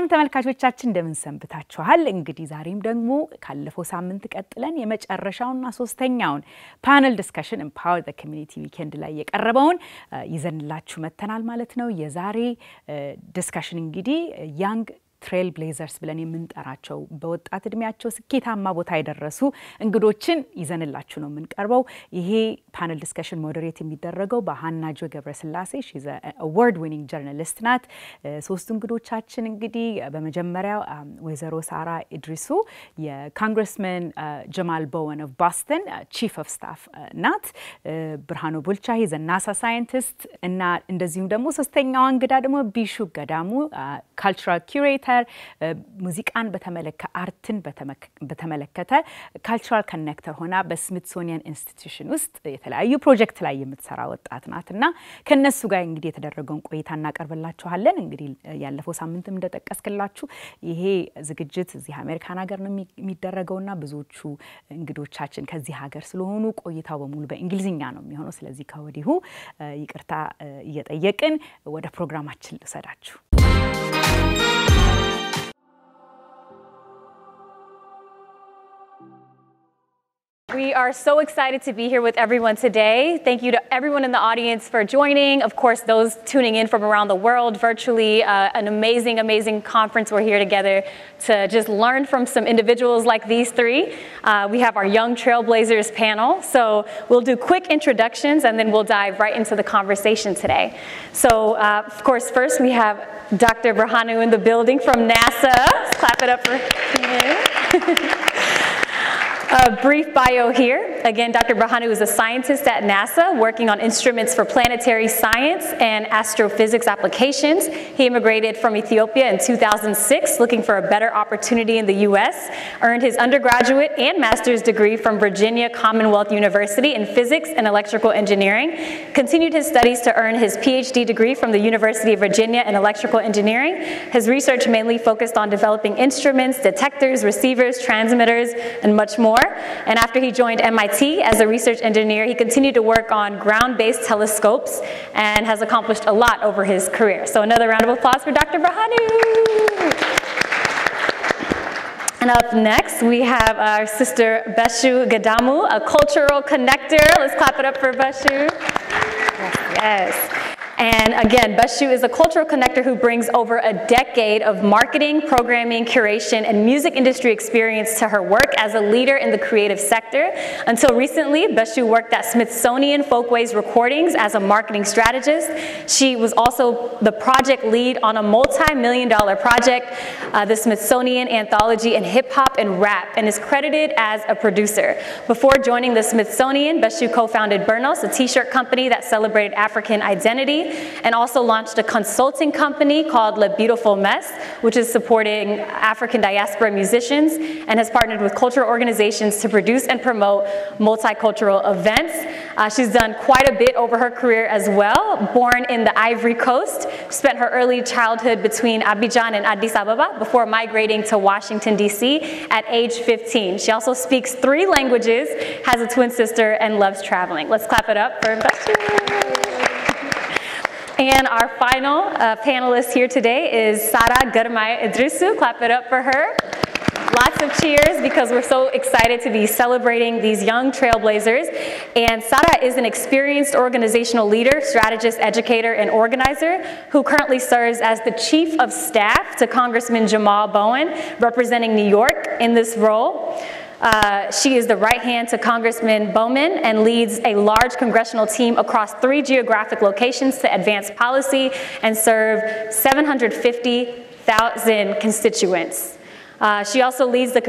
ሰላም ተመልካቾቻችን እንደምን ሰንብታችኋል? እንግዲህ ዛሬም ደግሞ ካለፈው ሳምንት ቀጥለን የመጨረሻውና ሶስተኛውን ፓነል ዲስከሽን ኤምፓወር ዘ ኮሚኒቲ ዊኬንድ ላይ የቀረበውን ይዘንላችሁ መተናል ማለት ነው። የዛሬ ዲስከሽን እንግዲህ ያንግ ትሬል ብሌዘርስ ብለን የምንጠራቸው በወጣት እድሜያቸው ስኬታማ ቦታ የደረሱ እንግዶችን ይዘንላችሁ ነው የምንቀርበው። ይሄ ፓነል ዲስከሽን ሞዴሬት የሚደረገው በሃናጆ ገብረስላሴ she's an award winning journalist ናት። ሶስቱ እንግዶቻችን እንግዲህ በመጀመሪያው ወይዘሮ ሳራ ኢድሪሱ የኮንግረስመን ጀማል ቦወን of Boston chief of staff ናት። ብርሃኑ ቡልቻ he's a NASA scientist እና እንደዚሁም ደግሞ ሶስተኛው እንግዳ ደግሞ ቢሹ ገዳሙ cultural curator ሙዚቃን በተመለከተ አርትን በተመለከተ ካልቸራል ኮኔክተር ሆና በስሚትሶኒያን ኢንስቲትዩሽን ውስጥ የተለያዩ ፕሮጀክት ላይ የምትሰራ ወጣት ናትና ከነሱ ጋር እንግዲህ የተደረገውን ቆይታ እናቀርብላችኋለን። እንግዲህ ያለፈው ሳምንትም እንደተጠቀስከላችሁ ይሄ ዝግጅት እዚህ አሜሪካን ሀገር ነው የሚደረገውና ብዙዎቹ እንግዶቻችን ከዚህ ሀገር ስለሆኑ ቆይታው በሙሉ በእንግሊዝኛ ነው የሚሆነው። ስለዚህ ከወዲሁ ይቅርታ እየጠየቅን ወደ ፕሮግራማችን ልሰዳችሁ። We are so excited to be here with everyone today. Thank you to everyone in the audience for joining. Of course, those tuning in from around the world virtually. An amazing, amazing conference. We're here together to just learn from some individuals like these three. We have our Young Trailblazers panel. So we'll do quick introductions and then we'll dive right into the conversation today. So, of course, first we have Dr. Burhanu in the building from NASA. Let's clap it up for him. A brief bio here. Again, Dr. Burhanu is a scientist at NASA working on instruments for planetary science and astrophysics applications. He immigrated from Ethiopia in 2006 looking for a better opportunity in the US, earned his undergraduate and master's degree from Virginia Commonwealth University in physics and electrical engineering, continued his studies to earn his PhD degree from the University of Virginia in electrical engineering. His research mainly focused on developing instruments, detectors, receivers, transmitters, and much more. And after he joined MIT as a research engineer, he continued to work on ground-based telescopes and has accomplished a lot over his career. So another round of applause for Dr. Burhanu. And up next, we have our sister Beshu Gadamu, a cultural connector. Let's clap it up for Beshu. Yes. And again, Beshu is a cultural connector who brings over a decade of marketing, programming, curation, and music industry experience to her work as a leader in the creative sector. Until recently, Beshu worked at Smithsonian Folkways Recordings as a marketing strategist. She was also the project lead on a multi-million-dollar project, the Smithsonian Anthology in Hip Hop and Rap, and is credited as a producer. Before joining the Smithsonian, Beshu co-founded Burnos, a t-shirt company that celebrated African identity, and also launched a consulting company called Le Beautiful Mess, which is supporting African diaspora musicians and has partnered with cultural organizations to produce and promote multicultural events. She's done quite a bit over her career as well. Born in the Ivory Coast, spent her early childhood between Abidjan and Addis Ababa before migrating to Washington, D.C. at age 15. She also speaks 3 languages, has a twin sister, and loves traveling. Let's clap it up for Beshu. And our final panelist here today is Sara Garmaya Idrisu. Clap it up for her. Lots of cheers because we're so excited to be celebrating these young trailblazers. And Sara is an experienced organizational leader, strategist, educator, and organizer who currently serves as the chief of staff to Congressman Jamal Bowen, representing New York in this role. She is the right hand to Congressman Bowman and leads a large congressional team across 3 geographic locations to advance policy and serve 750,000 constituents. She also leads the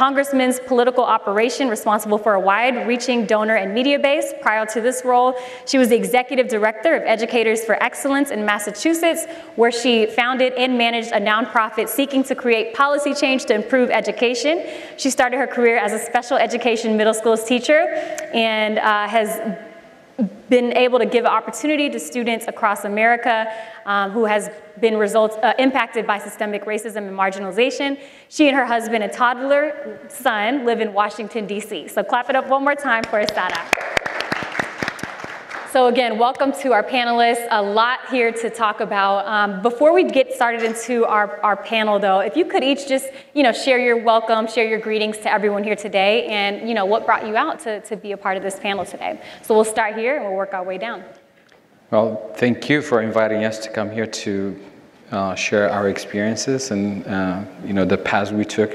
congressman's political operation responsible for a wide-reaching donor and media base. Prior to this role, she was the executive director of Educators for Excellence in Massachusetts, where she founded and managed a nonprofit seeking to create policy change to improve education. She started her career as a special education middle school teacher and has been able to give opportunity to students across America who has been impacted by systemic racism and marginalization. She and her husband and toddler son live in Washington, D.C. So clap it up one more time for Sara. So again, welcome to our panelists. A lot here to talk about. Before we get started into our panel, though, if you could each just, share your welcome, share your greetings to everyone here today, and what brought you out to be a part of this panel today. So we'll start here and we'll work our way down. Well, thank you for inviting us to come here to share our experiences and the paths we took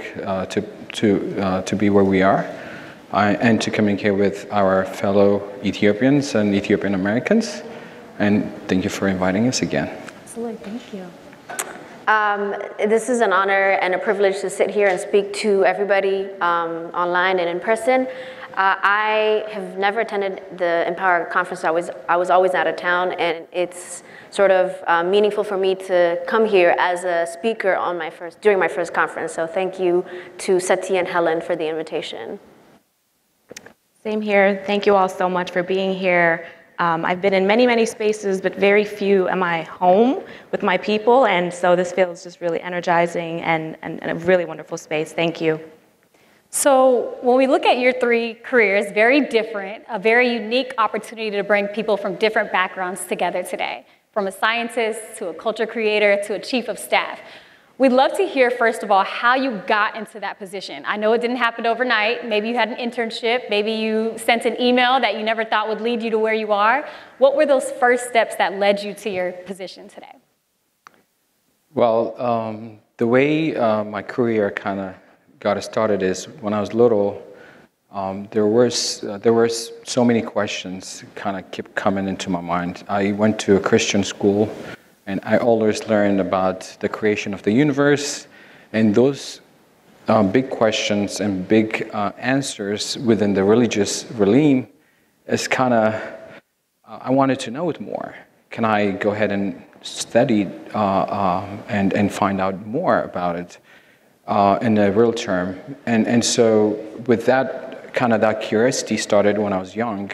to be where we are. And to communicate with our fellow Ethiopians and Ethiopian Americans. And thank you for inviting us again. Absolutely, thank you. This is an honor and a privilege to sit here and speak to everybody online and in person. I have never attended the Empower conference. I was always out of town, and it's sort of meaningful for me to come here as a speaker during my first conference. So thank you to Seti and Helen for the invitation. Same here. Thank you all so much for being here. I've been in many, many spaces, but very few am I home with my people, and so this feels just really energizing and a really wonderful space. Thank you. So when we look at your three careers, very different, a very unique opportunity to bring people from different backgrounds together today, from a scientist to a culture creator to a chief of staff. We'd love to hear, first of all, how you got into that position. I know it didn't happen overnight. Maybe you had an internship. Maybe you sent an email that you never thought would lead you to where you are. What were those first steps that led you to your position today? Well, the way my career kind of got started is when I was little, there were so many questions kind of kept coming into my mind. I went to a Christian school, and I always learned about the creation of the universe, and those big questions and big answers within the religious realm is kind of, I wanted to know it more. Can I go ahead and study and find out more about it in a real term? And so with that, that curiosity started when I was young.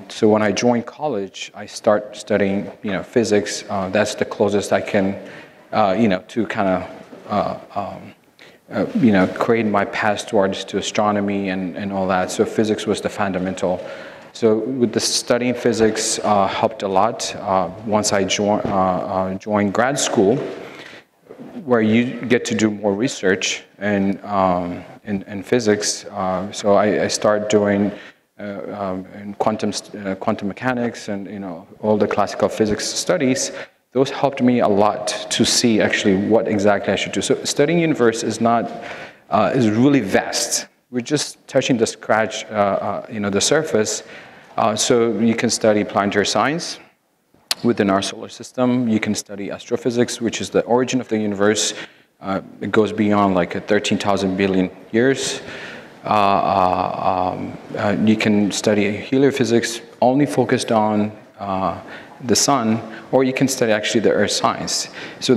So when I joined college, I start studying, physics. That's the closest I can, to create my path towards to astronomy and all that. So physics was the fundamental. So with the studying physics helped a lot. Once I joined grad school, where you get to do more research in physics. So I started doing in quantum mechanics and all the classical physics studies. Those helped me a lot to see actually what exactly I should do. So studying universe is really vast. We're just touching the scratch, the surface. So you can study planetary science within our solar system. You can study astrophysics, which is the origin of the universe. It goes beyond like 13,000 billion years. You can study heliophysics only focused on the sun, or you can study actually the earth science. So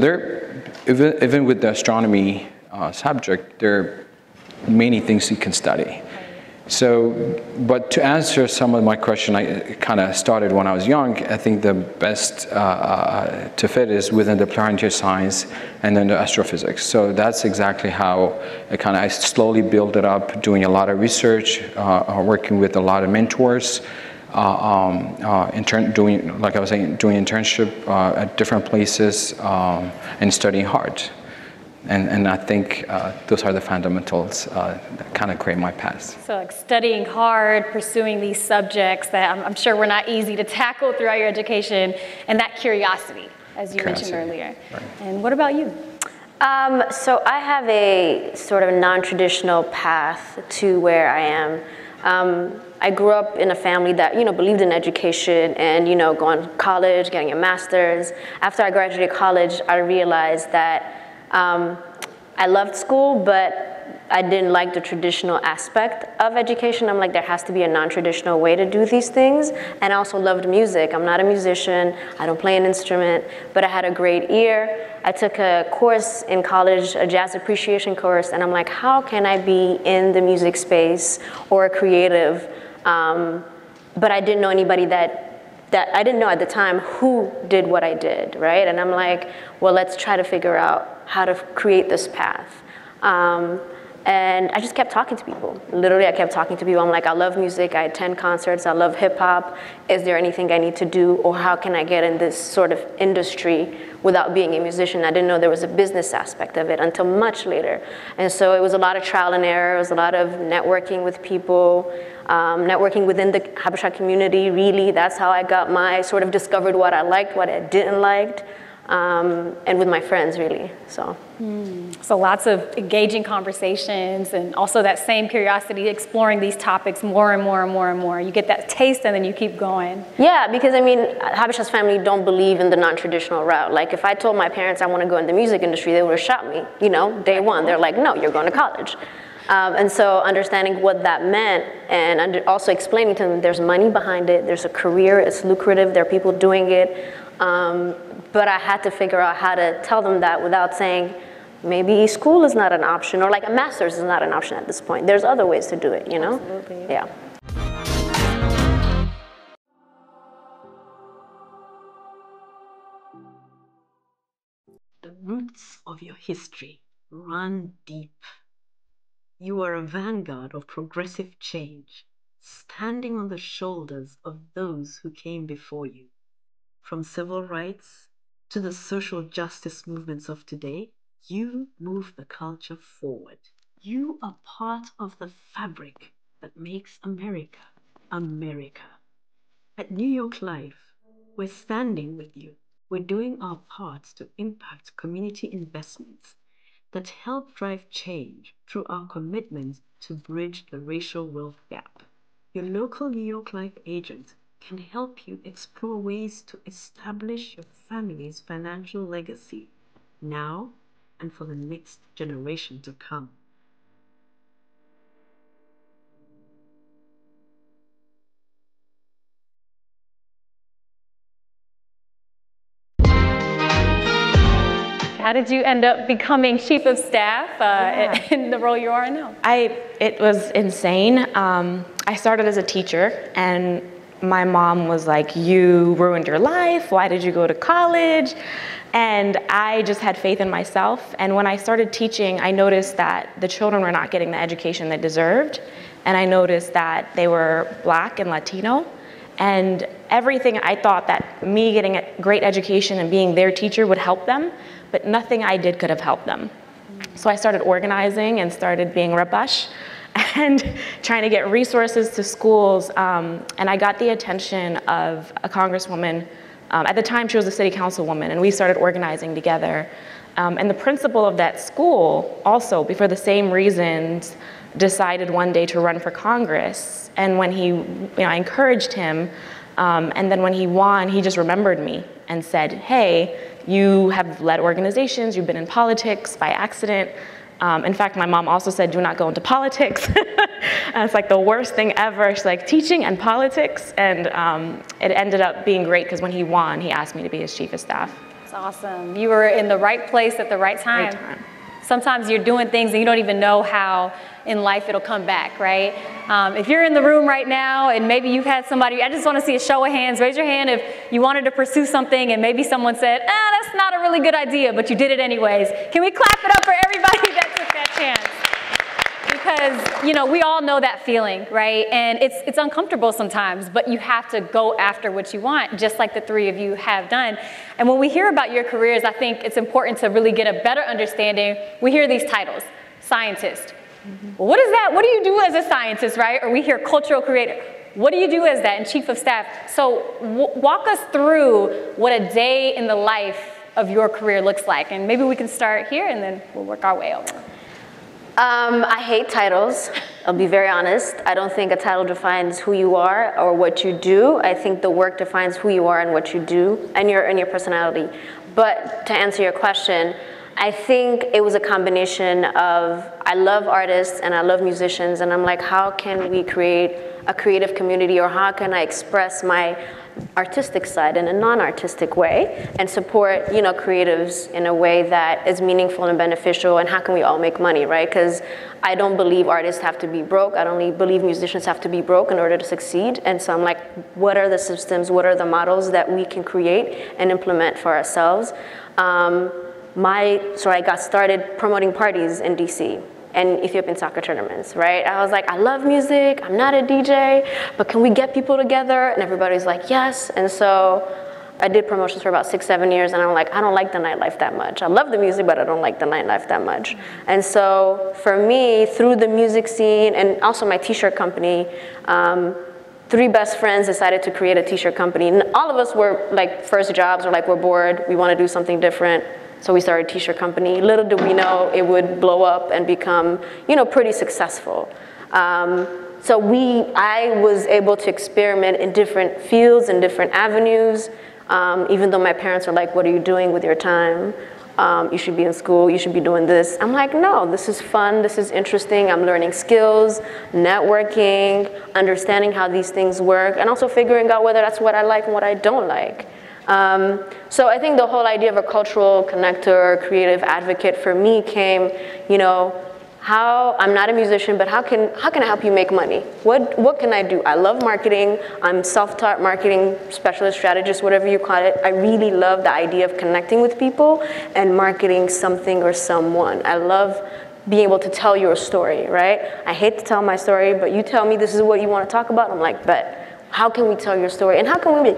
even with the astronomy subject, there are many things you can study. So, but to answer some of my question, I kind of started when I was young. I think the best to fit is within the planetary science and then the astrophysics. So that's exactly how I slowly built it up, doing a lot of research, working with a lot of mentors, doing, like I was saying, doing internship at different places, and studying hard. And I think those are the fundamentals that kind of create my path. So like studying hard, pursuing these subjects that I'm sure were not easy to tackle throughout your education, and that curiosity, as you mentioned earlier. Right. And what about you? So I have a sort of non-traditional path to where I am. I grew up in a family that, believed in education and, going to college, getting a master's. After I graduated college, I realized that I loved school, but I didn't like the traditional aspect of education. I'm like, there has to be a non-traditional way to do these things. And I also loved music. I'm not a musician. I don't play an instrument, but I had a great ear. I took a course in college, a jazz appreciation course, and I'm like, how can I be in the music space or a creative? But I didn't know anybody that I didn't know at the time who did what I did, right? And I'm like, well, let's try to figure out how to create this path. And I just kept talking to people. Literally, I kept talking to people. I'm like, I love music, I attend concerts, I love hip hop. Is there anything I need to do, or how can I get in this sort of industry without being a musician? I didn't know there was a business aspect of it until much later. And so it was a lot of trial and error, it was a lot of networking with people, networking within the Habesha community, really. That's how I got sort of discovered what I liked, what I didn't like. And with my friends, really, so. So lots of engaging conversations, and also that same curiosity, exploring these topics more and more and more and more. You get that taste and then you keep going. Yeah, because I mean, Habesha's family don't believe in the non-traditional route. Like if I told my parents I want to go in the music industry, they would have shot me, you know, day one. They're like, no, you're going to college. And so understanding what that meant, and also explaining to them there's money behind it, there's a career, it's lucrative, there are people doing it. But I had to figure out how to tell them that without saying, maybe school is not an option, or like a master's is not an option at this point. There's other ways to do it, you know? Absolutely. Yeah. The roots of your history run deep. You are a vanguard of progressive change, standing on the shoulders of those who came before you. From civil rights to the social justice movements of today, you move the culture forward. You are part of the fabric that makes America, America. At New York Life, we're standing with you. We're doing our parts to impact community investments that help drive change through our commitment to bridge the racial wealth gap. Your local New York Life agent can help you explore ways to establish your family's financial legacy now and for the next generation to come. How did you end up becoming chief of staff in the role you are in now? It was insane. I started as a teacher, and my mom was like, you ruined your life, why did you go to college? And I just had faith in myself. And when I started teaching, I noticed that the children were not getting the education they deserved. And I noticed that they were Black and Latino. And everything, I thought that me getting a great education and being their teacher would help them, but nothing I did could have helped them. So I started organizing and started being Rabash and trying to get resources to schools. And I got the attention of a congresswoman. At the time, she was a city councilwoman, and we started organizing together. And the principal of that school also, for the same reasons, decided one day to run for Congress. And when he, I encouraged him, and then when he won, he just remembered me and said, hey, you have led organizations, you've been in politics by accident. In fact, my mom also said, do not go into politics. And it's like the worst thing ever. She's like, teaching and politics. And it ended up being great because when he won, he asked me to be his chief of staff. That's awesome. You were in the right place at the right time. Right time. Sometimes you're doing things and you don't even know how in life it'll come back, right? If you're in the room right now and maybe you've had somebody, I just want to see a show of hands. Raise your hand if you wanted to pursue something and maybe someone said, that's not a really good idea, but you did it anyways. Can we clap it up for everybody that took that chance? Because, we all know that feeling, right? And it's uncomfortable sometimes, but you have to go after what you want, just like the three of you have done. And when we hear about your careers, I think it's important to really get a better understanding. We hear these titles, scientist. Well, what is that? What do you do as a scientist, right? Or we hear cultural creator. What do you do as that, and chief of staff? So walk us through what a day in the life of your career looks like. And maybe we can start here and then we'll work our way over. I hate titles, I'll be very honest. I don't think a title defines who you are or what you do. I think the work defines who you are and what you do and your personality. But to answer your question, I think it was a combination of, I love artists and I love musicians, and I'm like, how can we create a creative community, or how can I express my artistic side in a non-artistic way and support, creatives in a way that is meaningful and beneficial, and how can we all make money, right? Because I don't believe artists have to be broke. I don't believe musicians have to be broke in order to succeed. And so I'm like, what are the systems, what are the models that we can create and implement for ourselves? So I got started promoting parties in DC. and Ethiopian soccer tournaments, right? I was like, I love music, I'm not a DJ, but can we get people together? And everybody's like, yes. And so I did promotions for about 6-7 years, and I'm like, I don't like the nightlife that much. I love the music, but I don't like the nightlife that much. And so for me, through the music scene and also my t-shirt company, 3 best friends decided to create a t-shirt company. And all of us were like first jobs, or like, we're bored, we want to do something different. So we started a t-shirt company. Little did we know it would blow up and become, you know, pretty successful. So I was able to experiment in different fields and different avenues, even though my parents were like, what are you doing with your time? You should be in school, you should be doing this. I'm like, no, this is fun, this is interesting. I'm learning skills, networking, understanding how these things work, and also figuring out whether that's what I like and what I don't like. So I think the whole idea of a cultural connector, creative advocate for me came, you know, I'm not a musician, but how can I help you make money? What can I do? I love marketing. I'm self-taught marketing specialist, strategist, whatever you call it. I really love the idea of connecting with people and marketing something or someone. I love being able to tell your story, right? I hate to tell my story, but you tell me this is what you want to talk about. I'm like, bet. How can we tell your story? And how can we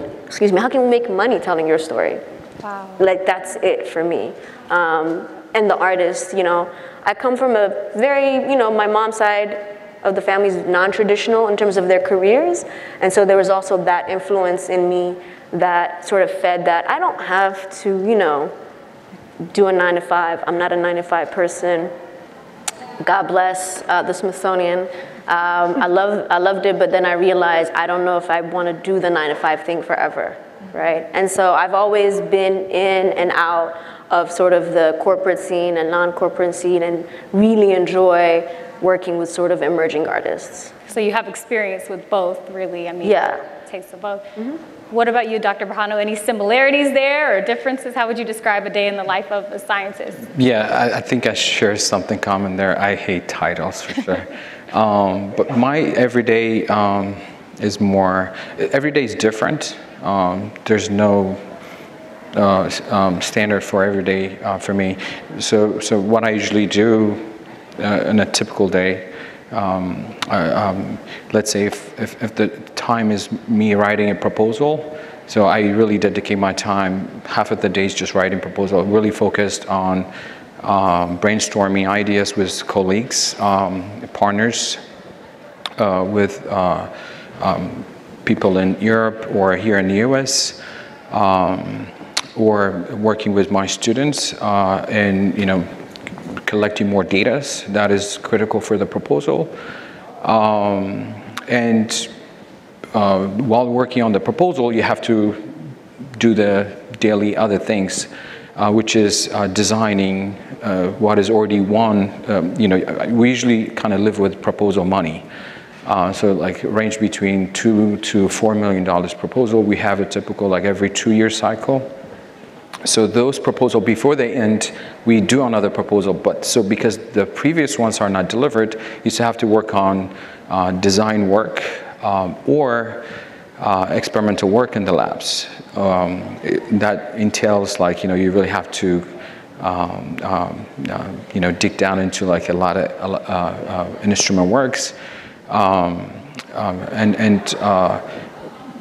make money telling your story? Wow. Like, that's it for me. And the artists, you know, I come from a very, you know, my mom's side of the family is non-traditional in terms of their careers. And so there was also that influence in me that sort of fed that. I don't have to, you know, do a 9-to-5. I'm not a 9-to-5 person. God bless the Smithsonian. I loved it, but then I realized I don't know if I want to do the 9-to-5 thing forever, right? And so I've always been in and out of sort of the corporate scene and non-corporate scene, and really enjoy working with sort of emerging artists. So you have experience with both, really. I mean, yeah. Taste of both. Mm-hmm. What about you, Dr. Berhanu? Any similarities there or differences? How would you describe a day in the life of a scientist? Yeah, I think I share something common there. I hate titles for sure. But my everyday is more, every day is different. There's no standard for every day for me. So what I usually do in a typical day, let's say if the time is me writing a proposal, so I really dedicate my time, half of the day is just writing proposal, really focused on brainstorming ideas with colleagues, partners, with people in Europe or here in the US, or working with my students and, you know, collecting more data that is critical for the proposal. And while working on the proposal, you have to do the daily other things, which is designing what is already won. You know, we usually kind of live with proposal money. So like range between $2 to $4 million proposal. We have a typical like every 2-year cycle. So those proposals, before they end, we do another proposal. But so because the previous ones are not delivered, you still have to work on design work or experimental work in the labs. That entails like, you know, you really have to you know, dig down into like a lot of instrument works.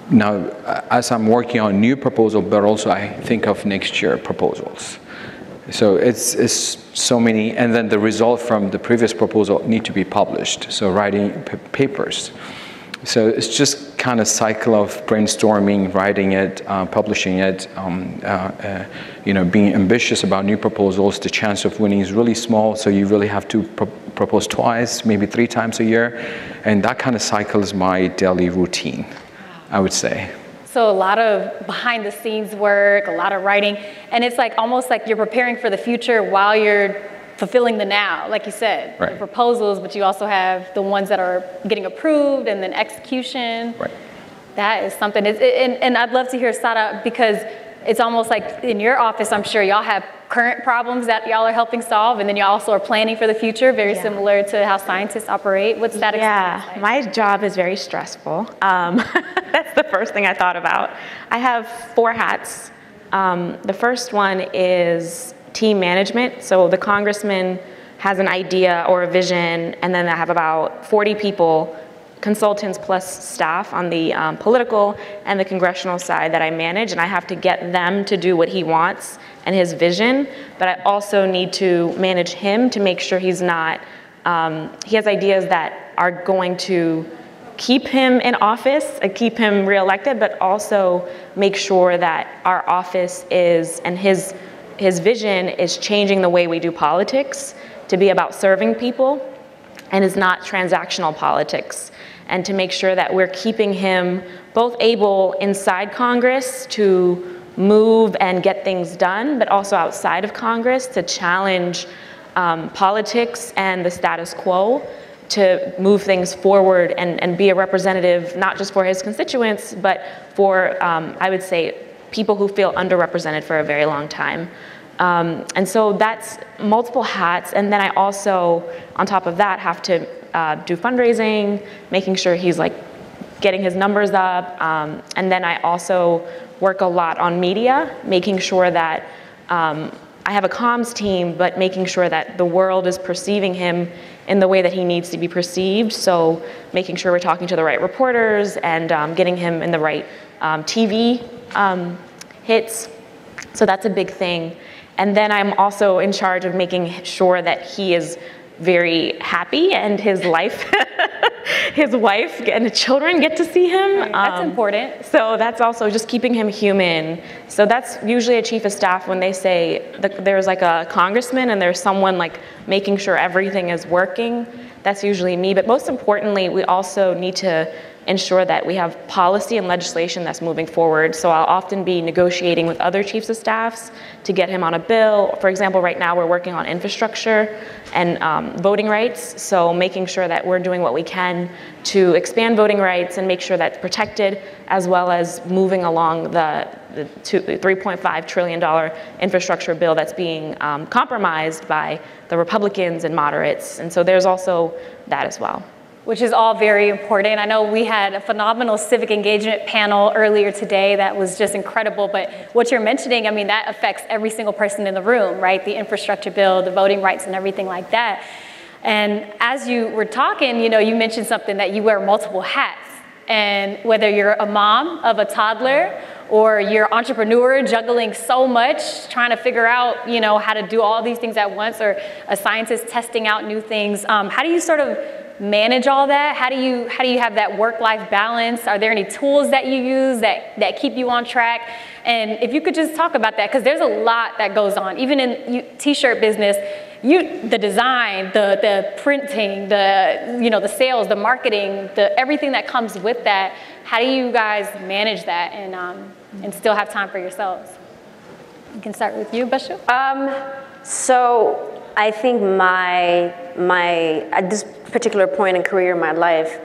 Now, as I'm working on new proposal, but also I think of next year proposals. So it's so many, and then the result from the previous proposal need to be published. So writing papers. So it's just kind of cycle of brainstorming, writing it, publishing it, you know, being ambitious about new proposals. The chance of winning is really small, so you really have to propose twice, maybe 3 times a year. And that kind of cycle is my daily routine, I would say. So a lot of behind the scenes work, a lot of writing, and it's like almost like you're preparing for the future while you're fulfilling the now, like you said, right. The proposals, but you also have the ones that are getting approved and then execution. Right. That is something, and I'd love to hear Sada, because it's almost like in your office, I'm sure y'all have current problems that y'all are helping solve, and then y'all also are planning for the future, very similar to how scientists operate. What's that experience like? My job is very stressful. That's the first thing I thought about. I have 4 hats. The first one is team management. So the congressman has an idea or a vision, and then I have about 40 people, consultants plus staff on the political and the congressional side that I manage, and I have to get them to do what he wants and his vision, but I also need to manage him to make sure he's not, he has ideas that are going to keep him in office, keep him reelected, but also make sure that our office is, and his vision is changing the way we do politics to be about serving people and is not transactional politics. And to make sure that we're keeping him both able inside Congress to move and get things done, but also outside of Congress to challenge politics and the status quo, to move things forward and be a representative, not just for his constituents, but for, I would say, people who feel underrepresented for a very long time. And so that's multiple hats. And then I also, on top of that, have to do fundraising, making sure he's like getting his numbers up. And then I also work a lot on media, making sure that I have a comms team, but making sure that the world is perceiving him in the way that he needs to be perceived. So making sure we're talking to the right reporters and getting him in the right TV hits. So that's a big thing. And then I'm also in charge of making sure that he is very happy and his life, his wife and children get to see him. That's important. So that's also just keeping him human. So that's usually a chief of staff when they say there's like a congressman and there's someone like making sure everything is working. That's usually me. But most importantly, we also need to ensure that we have policy and legislation that's moving forward. So I'll often be negotiating with other chiefs of staffs to get him on a bill. For example, right now we're working on infrastructure and voting rights. So making sure that we're doing what we can to expand voting rights and make sure that's protected, as well as moving along the $3.5 trillion infrastructure bill that's being compromised by the Republicans and moderates. And so there's also that as well. Which is all very important. I know we had a phenomenal civic engagement panel earlier today that was just incredible, but what you're mentioning, I mean, that affects every single person in the room, right? The infrastructure bill, the voting rights and everything like that. And as you were talking, you know, you mentioned something that you wear multiple hats. And whether you're a mom of a toddler or you're an entrepreneur juggling so much, trying to figure out, you know, how to do all these things at once, or a scientist testing out new things, how do you sort of manage all that? How do you have that work-life balance? Are there any tools that you use that keep you on track? And if you could just talk about that, because there's a lot that goes on. Even in t-shirt business, the design, the printing, the sales, the marketing, everything that comes with that. How do you guys manage that and still have time for yourselves? We can start with you, Bashu. So I think at this particular point in career in my life,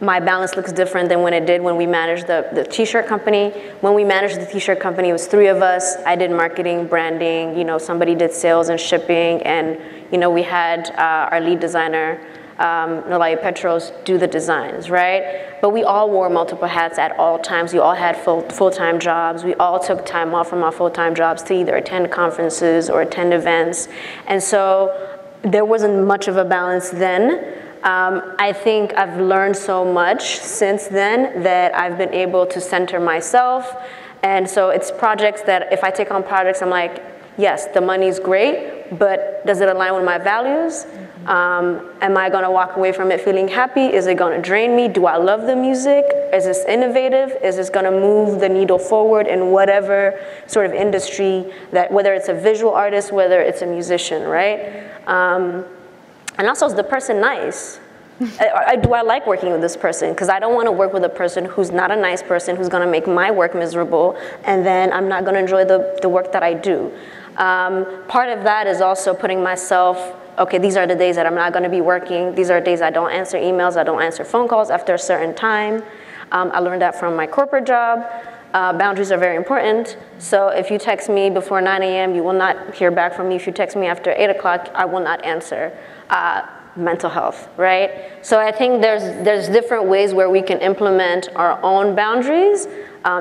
my balance looks different than when it did when we managed the t-shirt company. When we managed the t-shirt company, it was 3 of us. I did marketing, branding, you know, somebody did sales and shipping, and, you know, we had our lead designer, Nolai Petros, do the designs, right? But we all wore multiple hats at all times. We all had full-time jobs. We all took time off from our full-time jobs to either attend conferences or attend events. And so there wasn't much of a balance then. I think I've learned so much since then that I've been able to center myself. And so it's projects that if I take on projects, I'm like, yes, the money's great, but does it align with my values? Am I gonna walk away from it feeling happy? Is it gonna drain me? Do I love the music? Is this innovative? Is this gonna move the needle forward in whatever sort of industry, that whether it's a visual artist, whether it's a musician, right? And also, is the person nice? Do I like working with this person? Because I don't want to work with a person who's not a nice person, who's going to make my work miserable, and then I'm not going to enjoy the work that I do. Part of that is also putting myself, okay, these are the days that I'm not going to be working. These are days I don't answer emails, I don't answer phone calls after a certain time. I learned that from my corporate job. Boundaries are very important. So if you text me before 9 a.m., you will not hear back from me. If you text me after 8 o'clock, I will not answer. Mental health, right? So I think there's different ways where we can implement our own boundaries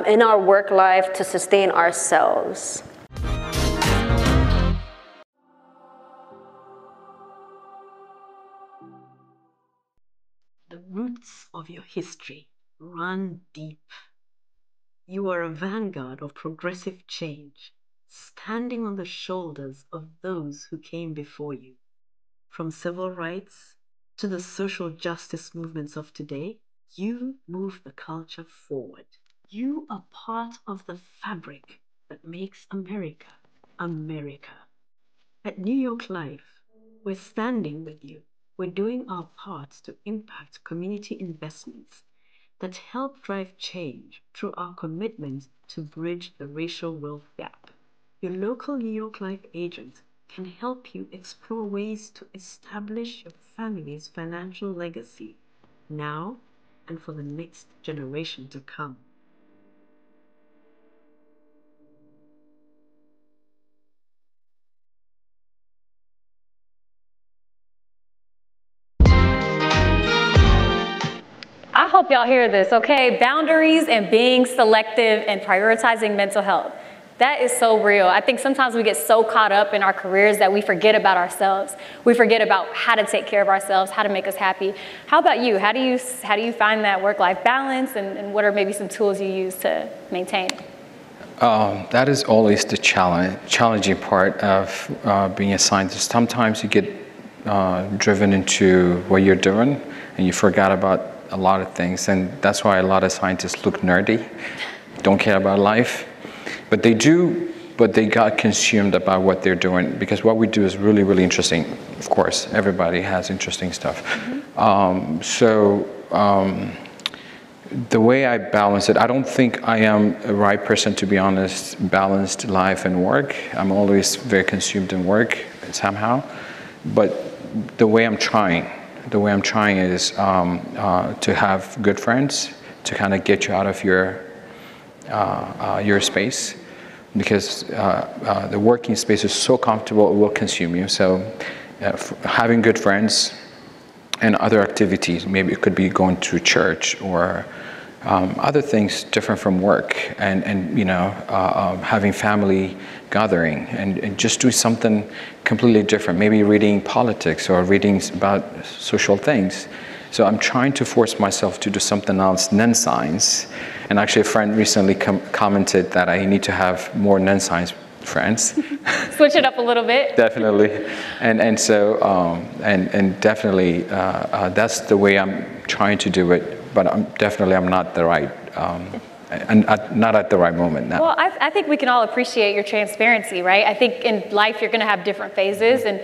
in our work life to sustain ourselves. roots of your history run deep. You are a vanguard of progressive change, standing on the shoulders of those who came before you. From civil rights to the social justice movements of today, you move the culture forward. You are part of the fabric that makes America, America. At New York Life, we're standing with you. We're doing our part to impact community investments that help drive change through our commitment to bridge the racial wealth gap. Your local New York Life agent can help you explore ways to establish your family's financial legacy now and for the next generation to come. I hope y'all hear this, okay? Boundaries and being selective and prioritizing mental health. That is so real. I think sometimes we get so caught up in our careers that we forget about ourselves. We forget about how to take care of ourselves, how to make us happy. How about you? How do you find that work-life balance, and what are maybe some tools you use to maintain? That is always the challenging part of being a scientist. Sometimes you get driven into what you're doing and you forgot about a lot of things, and that's why a lot of scientists look nerdy, don't care about life, but they do, but they got consumed about what they're doing, because what we do is really, really interesting. Of course, everybody has interesting stuff. The way I balance it, I don't think I am a right person, to be honest, balanced life and work. I'm always very consumed in work somehow, but the way I'm trying is to have good friends, to kind of get you out of your space, because the working space is so comfortable, it will consume you. So having good friends and other activities, maybe it could be going to church or other things different from work, and you know, having family gathering and just doing something completely different, maybe reading politics or reading about social things. So I'm trying to force myself to do something else, non-science. And actually a friend recently commented that I need to have more non-science friends. Switch it up a little bit. Definitely. And so definitely that's the way I'm trying to do it, but I'm not the right and not at the right moment now. Well, I think we can all appreciate your transparency, right? I think in life you're going to have different phases, and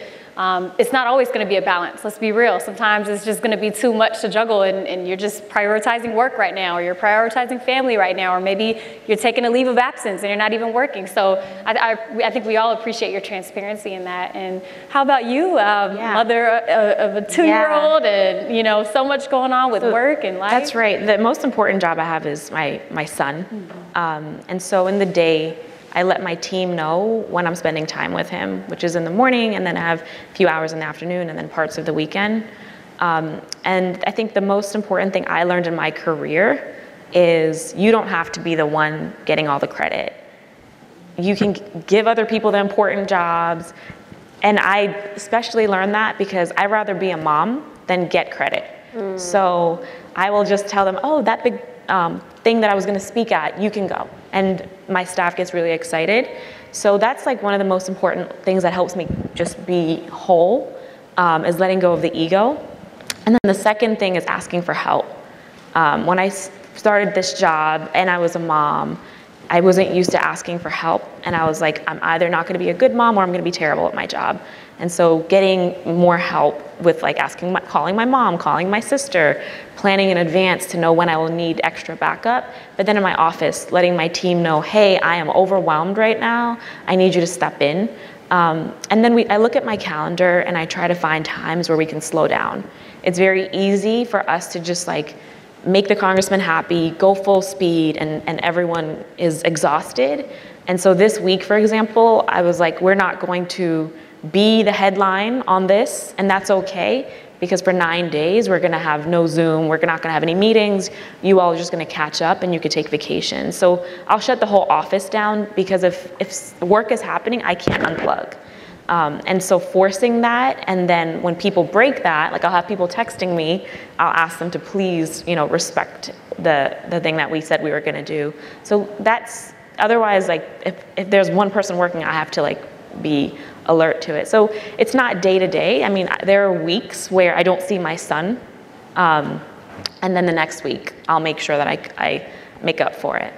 it's not always going to be a balance. Let's be real. Sometimes it's just going to be too much to juggle, and you're just prioritizing work right now, or you're prioritizing family right now, or maybe you're taking a leave of absence and you're not even working. So I think we all appreciate your transparency in that. And how about you, mother of a 2-year-old, and you know, so much going on with work and life? That's right. The most important job I have is my son. And so in the day, I let my team know when I'm spending time with him, which is in the morning, and then I have a few hours in the afternoon, and then parts of the weekend. And I think the most important thing I learned in my career is you don't have to be the one getting all the credit. You can give other people the important jobs. And I especially learned that because I'd rather be a mom than get credit. So I will just tell them, oh, that big thing that I was going to speak at, you can go. And my staff gets really excited. So that's like one of the most important things that helps me just be whole, is letting go of the ego. And then the second thing is asking for help. When I started this job and I was a mom, I wasn't used to asking for help. And I was like, I'm either not going to be a good mom or I'm going to be terrible at my job. And so getting more help with like calling my mom, calling my sister, planning in advance to know when I will need extra backup. But then in my office, letting my team know, hey, I am overwhelmed right now. I need you to step in. And then I look at my calendar and I try to find times where we can slow down. It's very easy for us to just like make the congressman happy, go full speed, and everyone is exhausted. And so this week, for example, I was like, we're not going to be the headline on this, and that's okay, because for 9 days, we're gonna have no Zoom, we're not gonna have any meetings, you all are just gonna catch up and you could take vacation. So I'll shut the whole office down, because if work is happening, I can't unplug. And so forcing that, and then when people break that, like I'll have people texting me, I'll ask them to please, you know, respect the thing that we said we were going to do. So that's, otherwise, like if there's one person working, I have to like be alert to it. So it's not day to day. I mean, there are weeks where I don't see my son, and then the next week I'll make sure that I make up for it.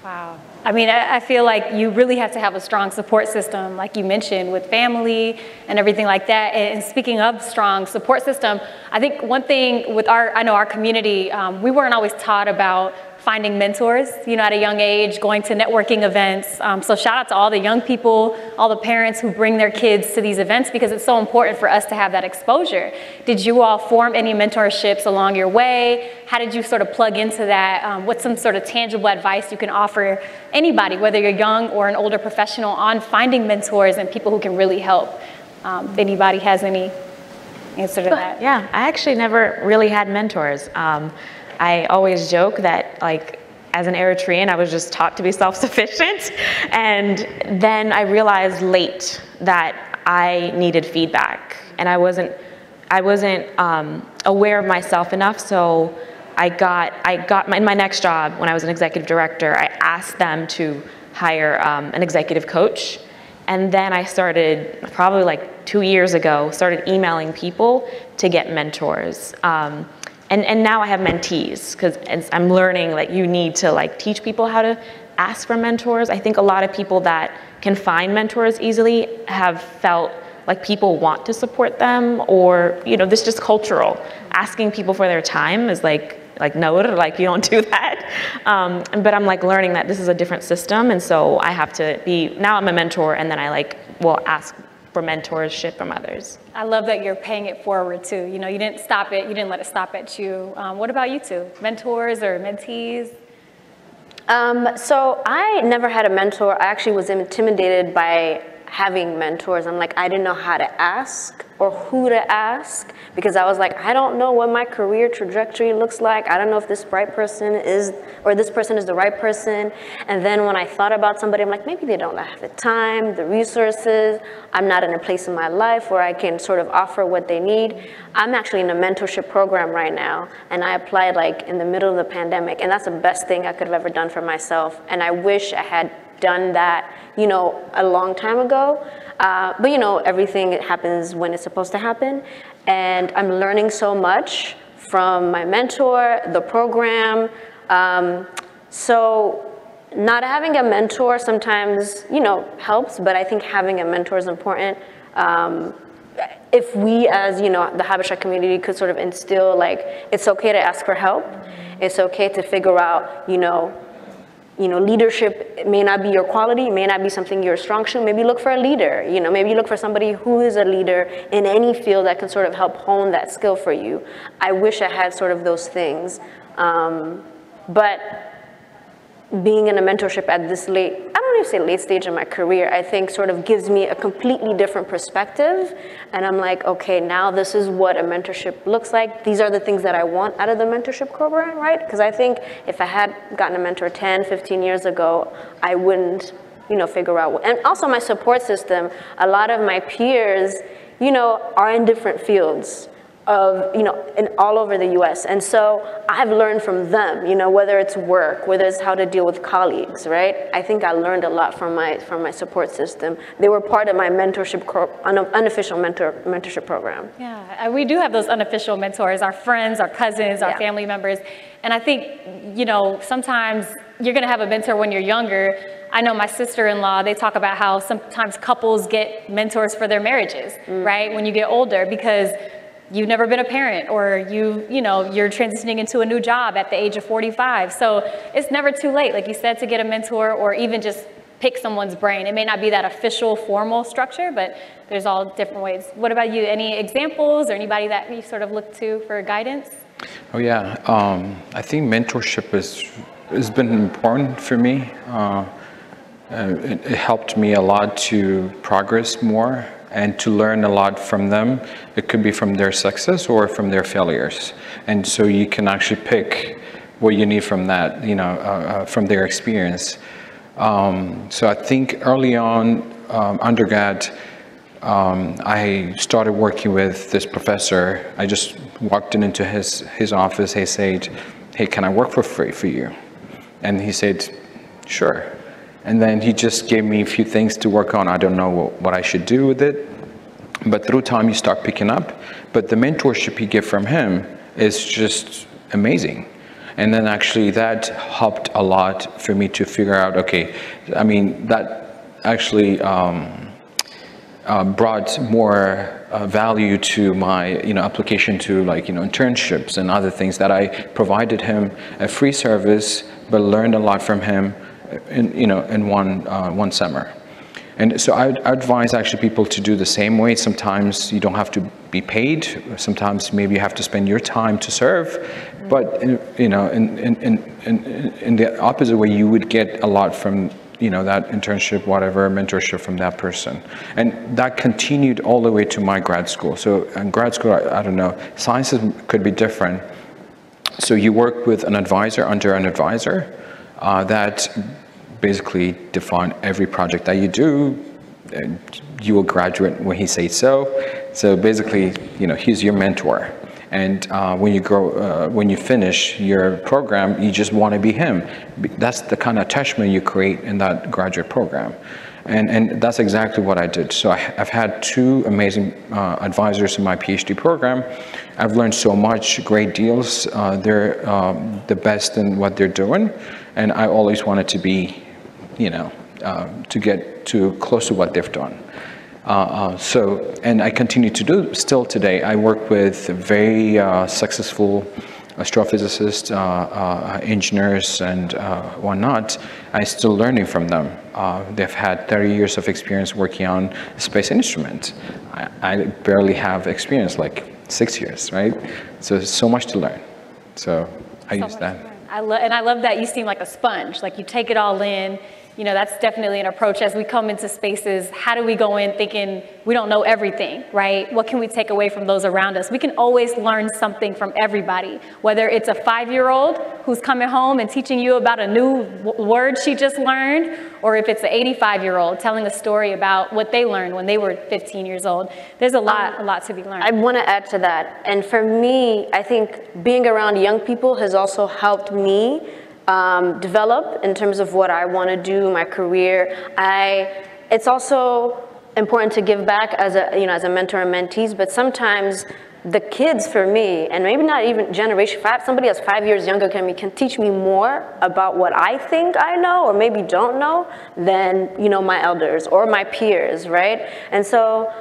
Wow. I mean, I feel like you really have to have a strong support system, like you mentioned, with family and everything like that. And speaking of strong support system, I think one thing with our community, we weren't always taught about finding mentors, you know, at a young age, going to networking events. So shout out to all the young people, all the parents who bring their kids to these events, because it's so important for us to have that exposure. Did you all form any mentorships along your way? How did you sort of plug into that? What's some sort of tangible advice you can offer anybody, whether you're young or an older professional, on finding mentors and people who can really help? If anybody has any answer to that. Yeah, I actually never really had mentors. I always joke that, like, as an Eritrean, I was just taught to be self-sufficient. And then I realized late that I needed feedback, and I wasn't aware of myself enough. So I got in my next job, when I was an executive director, I asked them to hire an executive coach. And then I started, probably like 2 years ago, started emailing people to get mentors. And now I have mentees, because I'm learning that you need to like teach people how to ask for mentors. I think a lot of people that can find mentors easily have felt like people want to support them, or, you know, this is just cultural. Asking people for their time is like no, like you don't do that. But I'm like learning that this is a different system, and so I have to be, now I'm a mentor, and then I will ask for mentorship from others. I love that you're paying it forward too. You know, you didn't stop it. You didn't let it stop at you. What about you two? Mentors or mentees? So I never had a mentor. I actually was intimidated by having mentors. I'm like, I didn't know how to ask or who to ask, because I was like, I don't know what my career trajectory looks like. I don't know if this right person is, or this person is the right person. And then when I thought about somebody, I'm like, maybe they don't have the time, the resources. I'm not in a place in my life where I can sort of offer what they need. I'm actually in a mentorship program right now, and I applied like in the middle of the pandemic, and that's the best thing I could have ever done for myself. And I wish I had done that, you know, a long time ago. But you know, everything happens when it's supposed to happen. And I'm learning so much from my mentor, the program. So not having a mentor sometimes, you know, helps, but I think having a mentor is important. If we, as, you know, the Habesha community could sort of instill, like, it's okay to ask for help. It's okay to figure out, you know, leadership may not be your quality, may not be something you're strong to. Maybe look for a leader, you know, maybe look for somebody who is a leader in any field that can sort of help hone that skill for you. I wish I had sort of those things. But being in a mentorship at this late, I don't even say late stage in my career, I think sort of gives me a completely different perspective. And I'm like, okay, now this is what a mentorship looks like. These are the things that I want out of the mentorship program, right? Because I think if I had gotten a mentor 10, 15 years ago, I wouldn't, you know, figure out. And also my support system, a lot of my peers, you know, are in different fields of, you know, all over the US. And so I've learned from them, you know, whether it's work, whether it's how to deal with colleagues, right? I think I learned a lot from my support system. They were part of my mentorship, unofficial mentorship program. Yeah, we do have those unofficial mentors, our friends, our cousins, our family members. And I think, you know, sometimes you're gonna have a mentor when you're younger. I know my sister-in-law, they talk about how sometimes couples get mentors for their marriages, right? When you get older, because you've never been a parent, or you know, you're transitioning into a new job at the age of 45. So it's never too late, like you said, to get a mentor, or even just pick someone's brain. It may not be that official, formal structure, but there's all different ways. What about you? Any examples or anybody that you sort of look to for guidance? Oh yeah, I think mentorship has been important for me. It helped me a lot to progress more and to learn a lot from them. It could be from their success or from their failures. And so you can actually pick what you need from that, you know, from their experience. So I think early on, undergrad, I started working with this professor. I just walked into his office. He said, "Hey, can I work for free for you?" And he said, "Sure." And then he just gave me a few things to work on. I don't know what I should do with it, but through time you start picking up. But the mentorship you get from him is just amazing. And then actually that helped a lot for me to figure out, okay, I mean, that actually brought more value to my, application to internships and other things, that I provided him a free service, but learned a lot from him in one summer. And so I advise actually people to do the same way. Sometimes you don't have to be paid. Sometimes maybe you have to spend your time to serve. But in the opposite way, you would get a lot from that internship, whatever, mentorship from that person. And that continued all the way to my grad school. So in grad school, I don't know, sciences could be different. So you work with an advisor under an advisor that basically define every project that you do. You will graduate when he says so. So basically, he's your mentor. And when you finish your program, you just want to be him. That's the kind of attachment you create in that graduate program. And that's exactly what I did. So I've had two amazing advisors in my PhD program. I've learned so much, great deals. They're the best in what they're doing. And I always wanted to be, to get too close to what they've done. And I continue to do still today. I work with very successful astrophysicists, engineers, and whatnot. I'm still learning from them. They've had 30 years of experience working on space instruments. I barely have experience, like 6 years, right? So there's so much to learn. So I use that. I love that you seem like a sponge. Like you take it all in. That's definitely an approach as we come into spaces. How do we go in thinking we don't know everything, right? What can we take away from those around us? We can always learn something from everybody, whether it's a 5-year-old who's coming home and teaching you about a new word she just learned, or if it's an 85-year-old telling a story about what they learned when they were 15 years old. There's a lot to be learned. I want to add to that. And for me, I think being around young people has also helped me develop in terms of what I want to do, my career. It's also important to give back as a mentor and mentees, but sometimes the kids for me, and maybe not even generation 5, somebody that's 5 years younger than me can teach me more about what I think I know or maybe don't know than, my elders or my peers, right? And so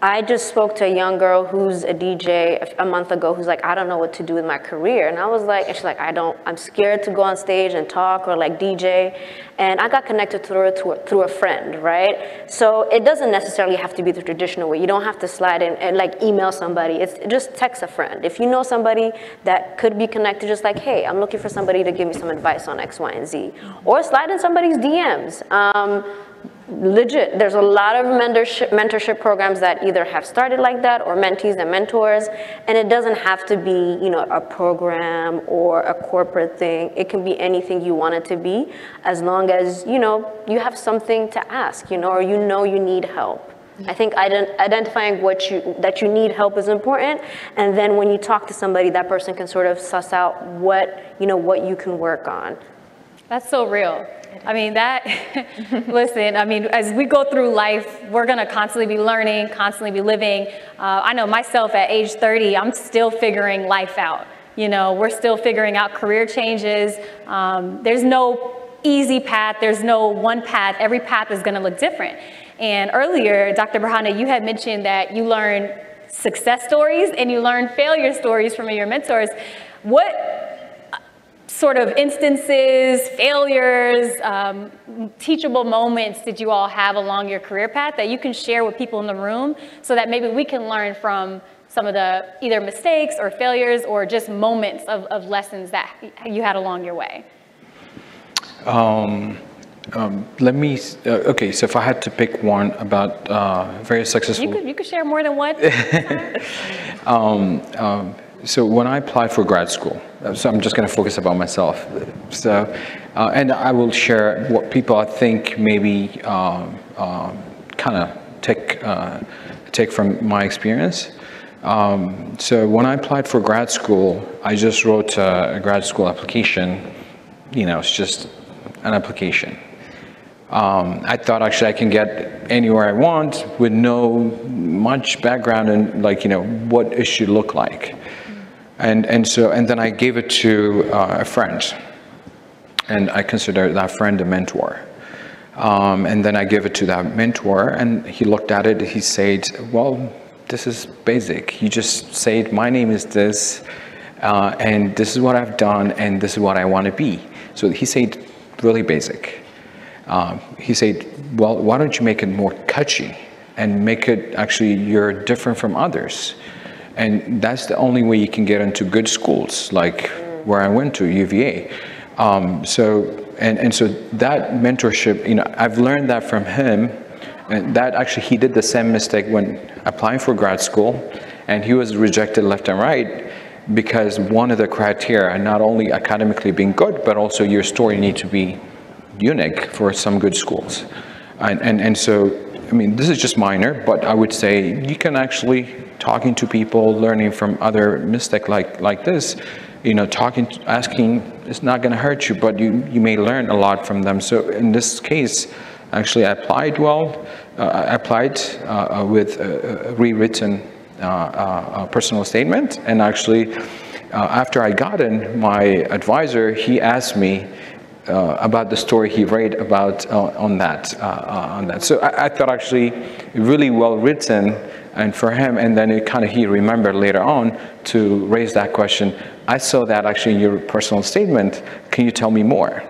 I just spoke to a young girl who's a DJ a month ago who's like, I don't know what to do with my career. And I was like, and she's like, I'm scared to go on stage and talk or DJ. And I got connected to her through a friend, right? So it doesn't necessarily have to be the traditional way. You don't have to slide in and email somebody. It's just text a friend. If you know somebody that could be connected, just like, hey, I'm looking for somebody to give me some advice on X, Y, and Z. Or slide in somebody's DMs. Legit, there's a lot of mentorship programs that either have started like that or mentees and mentors, and it doesn't have to be, a program or a corporate thing. It can be anything you want it to be, as long as, you have something to ask, or you need help. I think identifying that you need help is important, and then when you talk to somebody, that person can sort of suss out what you can work on. That's so real. I mean, listen, as we go through life, we're going to constantly be learning, constantly be living. I know myself at age 30, I'm still figuring life out. We're still figuring out career changes. There's no easy path. There's no one path. Every path is going to look different. And earlier, Dr. Berhana, you had mentioned that you learned success stories and you learned failure stories from your mentors. What sort of instances, failures, teachable moments did you all have along your career path that you can share with people in the room so that maybe we can learn from some of the either mistakes or failures or just moments of lessons that you had along your way? Okay, so if I had to pick one about very successful... You could share more than one. So when I applied for grad school, so I'm just going to focus about myself. So, and I will share what people I think maybe kind of take from my experience. So when I applied for grad school, I just wrote a grad school application. You know, it's just an application. I thought actually I can get anywhere I want with no much background in, like, you know, what it should look like. And then I gave it to a friend, and I consider that friend a mentor. And then I gave it to that mentor, and he looked at it. He said, well, this is basic. You just said, my name is this, and this is what I've done, and this is what I want to be. So he said, really basic. He said, well, why don't you make it more catchy and make it actually you're different from others? And that's the only way you can get into good schools, like where I went to, UVA. So that mentorship, you know, I've learned that from him. And that actually, he did the same mistake when applying for grad school, and he was rejected left and right because one of the criteria, not only academically being good, but also your story need to be unique for some good schools. And so, I mean, this is just minor, but I would say you can actually, talking to people, learning from other mistakes like this, you know, asking, it's not going to hurt you, but you may learn a lot from them. So in this case, actually, I applied well. I applied with a rewritten personal statement, and actually, after I got in, my advisor, he asked me about the story he read about on that. So I thought actually really well written, and for him, and then he remembered later on to raise that question. I saw that actually in your personal statement. Can you tell me more?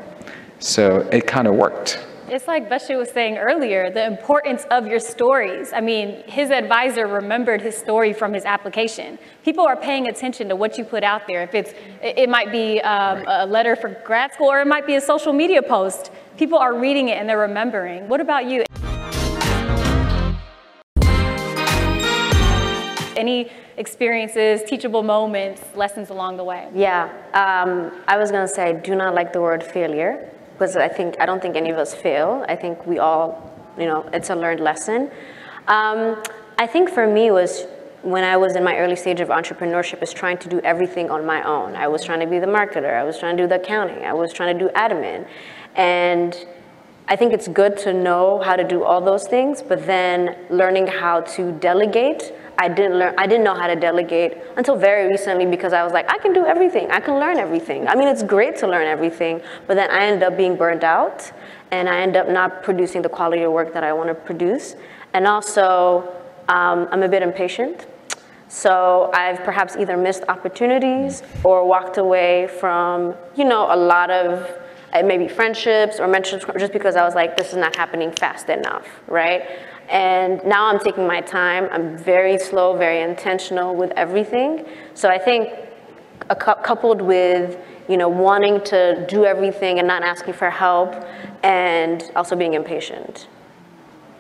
So it kind of worked. It's like Bashir was saying earlier, the importance of your stories. I mean, his advisor remembered his story from his application. People are paying attention to what you put out there. If it might be a letter for grad school, or it might be a social media post. People are reading it and they're remembering. What about you? Any experiences, teachable moments, lessons along the way? Yeah, I was gonna say I do not like the word failure, because I don't think any of us fail. I think we all, you know, it's a learned lesson. I think for me was when I was in my early stage of entrepreneurship is trying to do everything on my own. I was trying to be the marketer, I was trying to do the accounting, I was trying to do admin. And I think it's good to know how to do all those things, but then learning how to delegate. I didn't know how to delegate until very recently, because I was like, I can do everything. I can learn everything. I mean, it's great to learn everything, but then I ended up being burnt out, and I ended up not producing the quality of work that I want to produce. And also, I'm a bit impatient. So I've perhaps either missed opportunities or walked away from, you know, a lot of maybe friendships or mentorships just because I was like, this is not happening fast enough, right? And now I'm taking my time. I'm very slow, very intentional with everything. So I think coupled with, you know, wanting to do everything and not asking for help, and also being impatient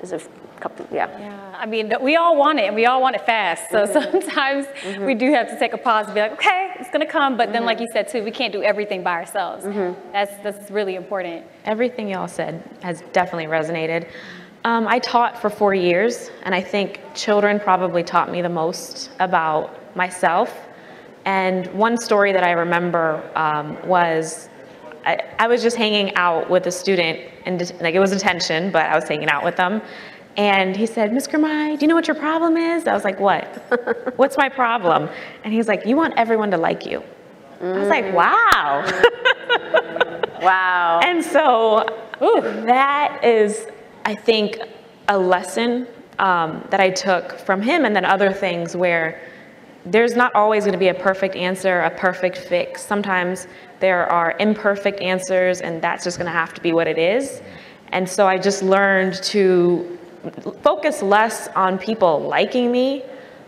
is a couple, yeah. I mean, we all want it, and we all want it fast. So sometimes we do have to take a pause and be like, okay, it's gonna come. But then, like you said too, we can't do everything by ourselves. That's really important. Everything y'all said has definitely resonated. I taught for 4 years, and I think children probably taught me the most about myself. And one story that I remember was I was just hanging out with a student, and like it was detention, but I was hanging out with them. And he said, Ms. Gramai, do you know what your problem is? I was like, what? What's my problem? And he's like, you want everyone to like you. I was like, wow. Wow. And so that is, I think, a lesson that I took from him, and then other things where there's not always going to be a perfect answer, a perfect fix. Sometimes there are imperfect answers, and that's just going to have to be what it is. And so I just learned to focus less on people liking me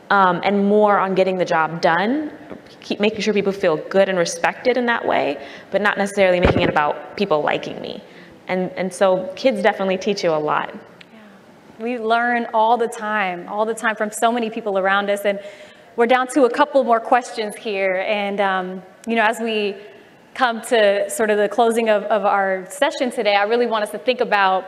and more on getting the job done, keep making sure people feel good and respected in that way, but not necessarily making it about people liking me. And so kids definitely teach you a lot. Yeah. We learn all the time from so many people around us. And we're down to a couple more questions here. And, you know, as we come to sort of the closing of our session today, I really want us to think about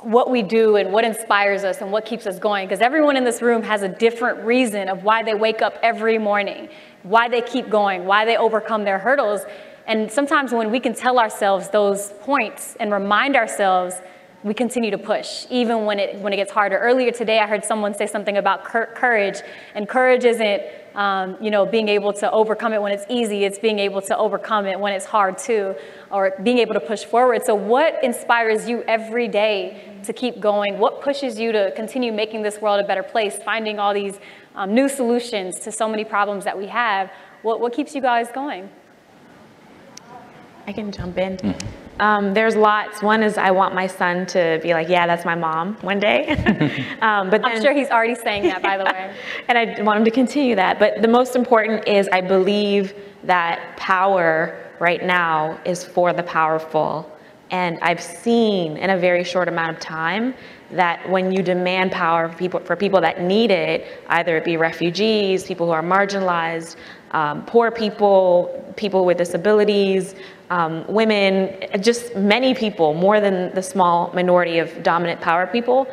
what we do and what inspires us and what keeps us going, because everyone in this room has a different reason of why they wake up every morning, why they keep going, why they overcome their hurdles. And sometimes when we can tell ourselves those points and remind ourselves, we continue to push, even when it gets harder. Earlier today, I heard someone say something about courage, and courage isn't being able to overcome it when it's easy. It's being able to overcome it when it's hard too, or being able to push forward. So what inspires you every day to keep going? What pushes you to continue making this world a better place, finding all these new solutions to so many problems that we have? What keeps you guys going? I can jump in. There's lots. One is I want my son to be like, yeah, that's my mom one day. But then, I'm sure he's already saying that, by the way. And I want him to continue that. But the most important is I believe that power right now is for the powerful. And I've seen in a very short amount of time that when you demand power for people that need it, either it be refugees, people who are marginalized, poor people, people with disabilities, women, just many people, more than the small minority of dominant power people,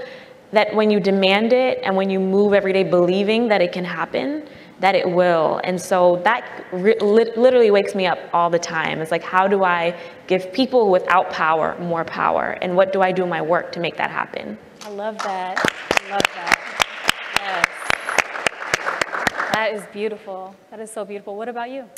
that when you demand it and when you move every day believing that it can happen, that it will. And so that literally wakes me up all the time. It's like, how do I give people without power more power? And what do I do in my work to make that happen? I love that. I love that. Yes. That is beautiful. That is so beautiful. What about you?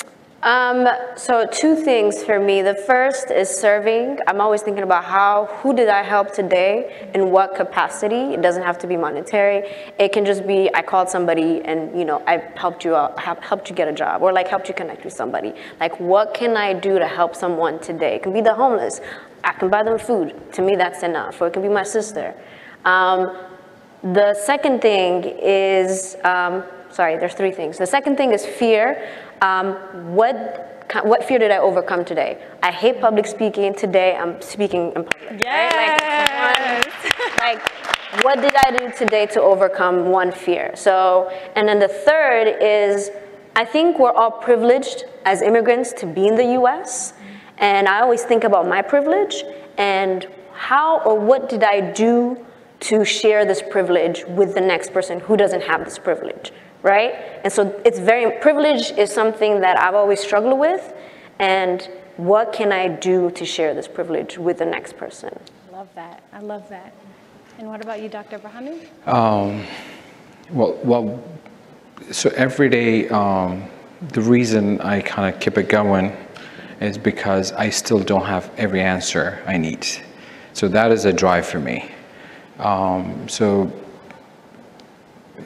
So two things for me. The first is serving. I'm always thinking about who did I help today, in what capacity. It doesn't have to be monetary. It can just be, I called somebody and, I helped you out, helped you get a job, or like helped you connect with somebody. Like, what can I do to help someone today? It can be the homeless. I can buy them food. To me, that's enough. Or it can be my sister. The second thing is, there's three things. The second thing is fear. What fear did I overcome today? I hate public speaking. Today I'm speaking in public. Yes. Right? Like, what did I do today to overcome one fear? So, and then the third is, I think we're all privileged as immigrants to be in the US. And I always think about my privilege and how or what did I do to share this privilege with the next person who doesn't have this privilege. Right? And so privilege is something that I've always struggled with, and what can I do to share this privilege with the next person? I love that. I love that. And what about you, Dr. Brahanu? So every day, the reason I kind of keep it going is because I still don't have every answer I need. So that is a drive for me. So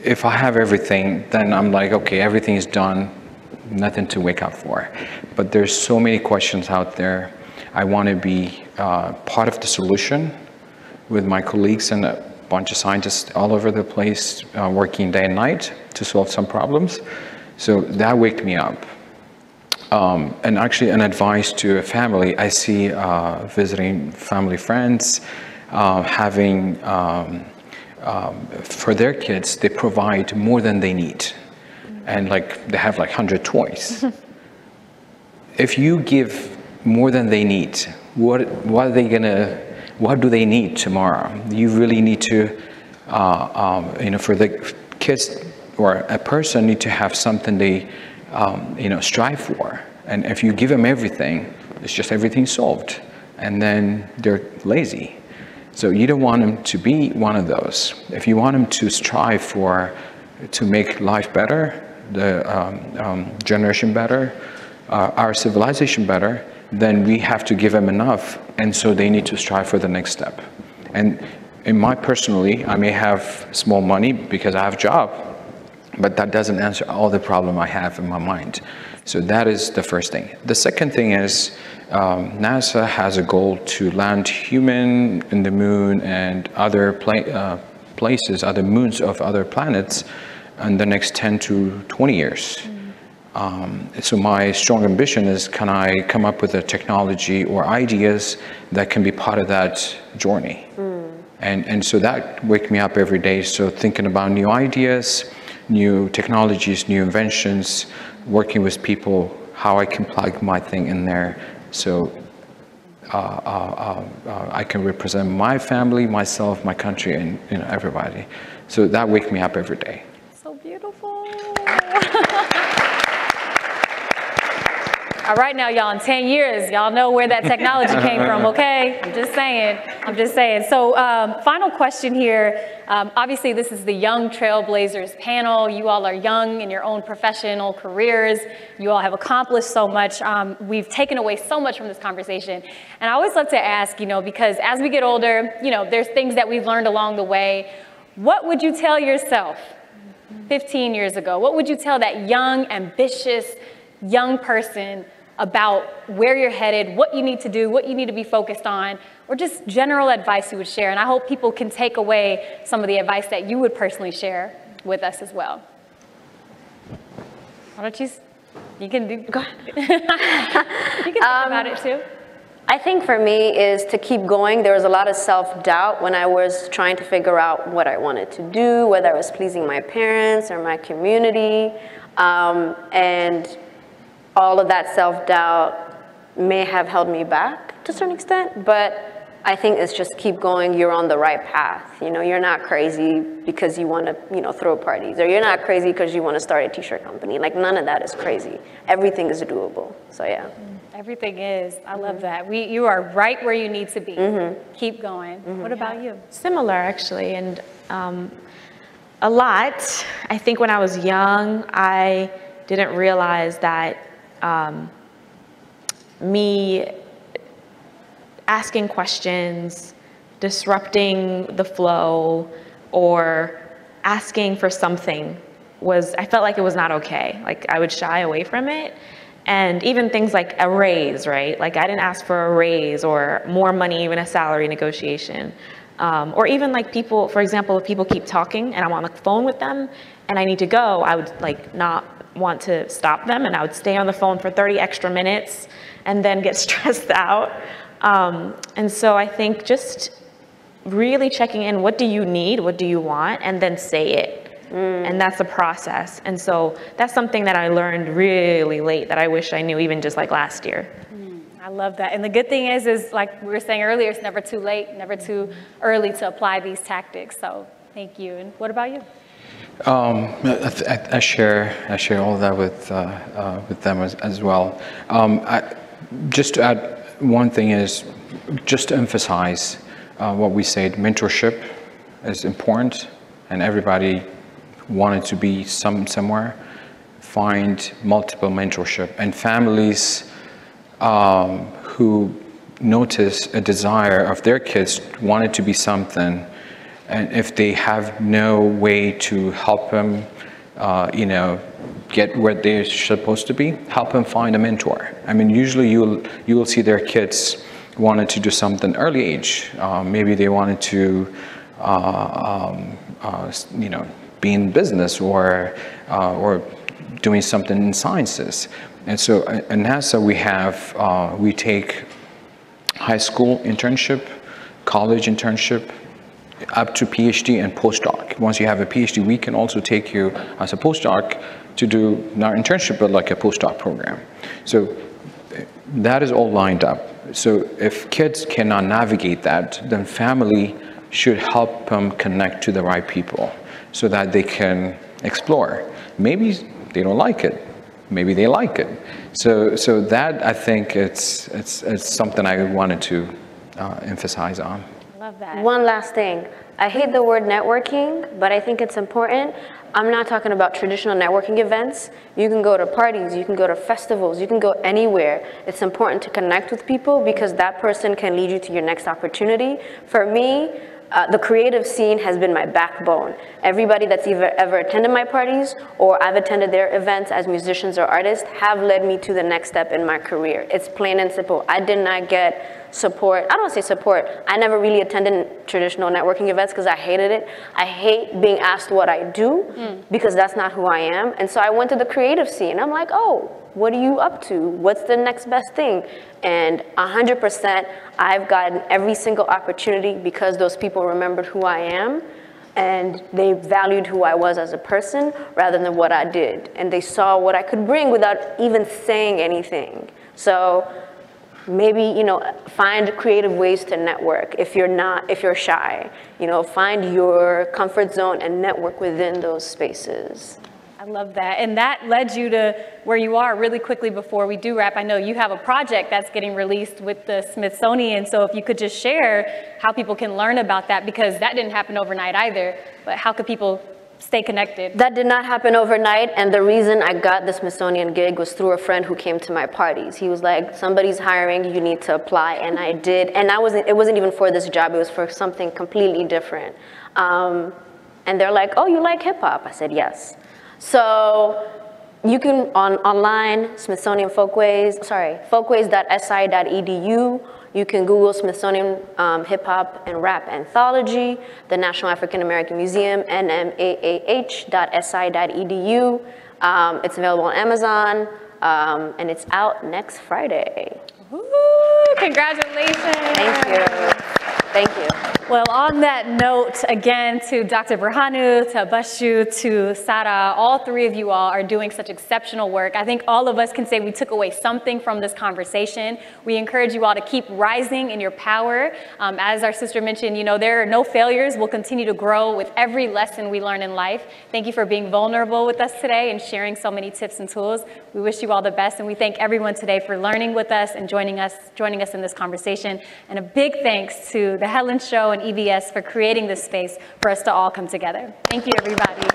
if I have everything, then I'm like, okay, everything is done, nothing to wake up for. But there's so many questions out there. I want to be part of the solution with my colleagues and a bunch of scientists all over the place, working day and night to solve some problems. So that waked me up. And actually an advice to a family, I see visiting family friends, having for their kids, they provide more than they need. And like, they have like 100 toys. If you give more than they need, what do they need tomorrow? You really need to, for the kids or a person need to have something they, strive for. And if you give them everything, it's just everything solved. And then they're lazy. So you don't want them to be one of those. If you want them to strive to make life better, the generation better, our civilization better, then we have to give them enough. And so they need to strive for the next step. And personally, I may have small money because I have a job, but that doesn't answer all the problem I have in my mind. So that is the first thing. The second thing is, NASA has a goal to land human in the moon and other places, other moons of other planets in the next 10 to 20 years. So my strong ambition is, can I come up with a technology or ideas that can be part of that journey? And so that wakes me up every day. So thinking about new ideas, new technologies, new inventions, working with people, how I can plug my thing in there. So I can represent my family, myself, my country, and everybody. So that wakes me up every day. So beautiful. All right, now, y'all, in 10 years, y'all know where that technology came from, okay? I'm just saying. So final question here. Obviously, this is the Young Trailblazers panel. You all are young in your own professional careers. You all have accomplished so much. We've taken away so much from this conversation. And I always love to ask, because as we get older, there's things that we've learned along the way. What would you tell yourself 15 years ago? What would you tell that young, ambitious, young person about where you're headed, what you need to do, what you need to be focused on, or just general advice you would share? And I hope people can take away some of the advice that you would personally share with us as well. Why don't you can go ahead. You can think about it too. I think for me is to keep going. There was a lot of self-doubt when I was trying to figure out what I wanted to do, whether I was pleasing my parents or my community, and all of that self-doubt may have held me back to a certain extent, but I think it's just keep going. You're on the right path. You're not crazy because you want to, throw parties, or you're not crazy because you want to start a t-shirt company. Like, none of that is crazy. Everything is doable. So yeah. Everything is. I love that. You are right where you need to be. Keep going. What about you? Similar, actually, and a lot. I think when I was young, I didn't realize that me asking questions, disrupting the flow, or asking for something I felt like it was not okay. Like, I would shy away from it. And even things like a raise, right? Like, I didn't ask for a raise or more money, even a salary negotiation. Or even like people, for example, if people keep talking and I'm on the phone with them and I need to go, I would not want to stop them, and I would stay on the phone for 30 extra minutes and then get stressed out. And so I think just really checking in, what do you need, what do you want, and then say it. And that's a process. And so that's something that I learned really late that I wish I knew even just like last year. I love that. And the good thing is like we were saying earlier, it's never too late, never too early to apply these tactics. So thank you. And what about you? I share all of that with them as well. Just to add one thing is just to emphasize what we said. Mentorship is important, and everybody wanted to be somewhere. Find multiple mentorship, and families who notice a desire of their kids wanted to be something. And if they have no way to help them, get where they're supposed to be, help them find a mentor. I mean, usually you will see their kids wanted to do something early age. Maybe they wanted to, be in business or doing something in sciences. And so at NASA we take high school internship, college internship, up to PhD and postdoc. Once you have a PhD, we can also take you as a postdoc to do not internship, but like a postdoc program. So that is all lined up. So if kids cannot navigate that, then family should help them connect to the right people so that they can explore. Maybe they don't like it. Maybe they like it. So that, I think it's something I wanted to emphasize on. Love that. One last thing. I hate the word networking, but I think it's important. I'm not talking about traditional networking events. You can go to parties, you can go to festivals, you can go anywhere. It's important to connect with people because that person can lead you to your next opportunity. For me, the creative scene has been my backbone. Everybody that's ever attended my parties or I've attended their events as musicians or artists have led me to the next step in my career. It's plain and simple. I did not get support. I don't say support. I never really attended traditional networking events because I hated it. I hate being asked what I do because that's not who I am. And so I went to the creative scene. I'm like, oh, what are you up to? What's the next best thing? And 100%, I've gotten every single opportunity because those people remembered who I am and they valued who I was as a person rather than what I did. And they saw what I could bring without even saying anything. So maybe, you know, find creative ways to network if you're shy. You know, find your comfort zone and network within those spaces. I love that. And that led you to where you are. Really quickly before we do wrap, I know you have a project that's getting released with the Smithsonian. So if you could just share how people can learn about that, because that didn't happen overnight either. But how could people stay connected? That did not happen overnight, and the reason I got the Smithsonian gig was through a friend who came to my parties. He was like, somebody's hiring, you need to apply, and I did. And it wasn't even for this job, it was for something completely different. And they're like, oh, you like hip hop? I said, yes. So you can, online, Smithsonian folkways.si.edu. You can Google Smithsonian Hip Hop and Rap Anthology, the National African American Museum, nmah.si.edu. It's available on Amazon, and it's out next Friday. Woo, congratulations. Thank you. Thank you. Well, on that note, again, to Dr. Berhanu, to Bashu, to Sara, all three of you all are doing such exceptional work. I think all of us can say we took away something from this conversation. We encourage you all to keep rising in your power. As our sister mentioned, you know, there are no failures. We'll continue to grow with every lesson we learn in life. Thank you for being vulnerable with us today and sharing so many tips and tools. We wish you all the best, and we thank everyone today for learning with us and joining us in this conversation. And a big thanks to The Helen Show and EBS for creating this space for us to all come together. Thank you, everybody.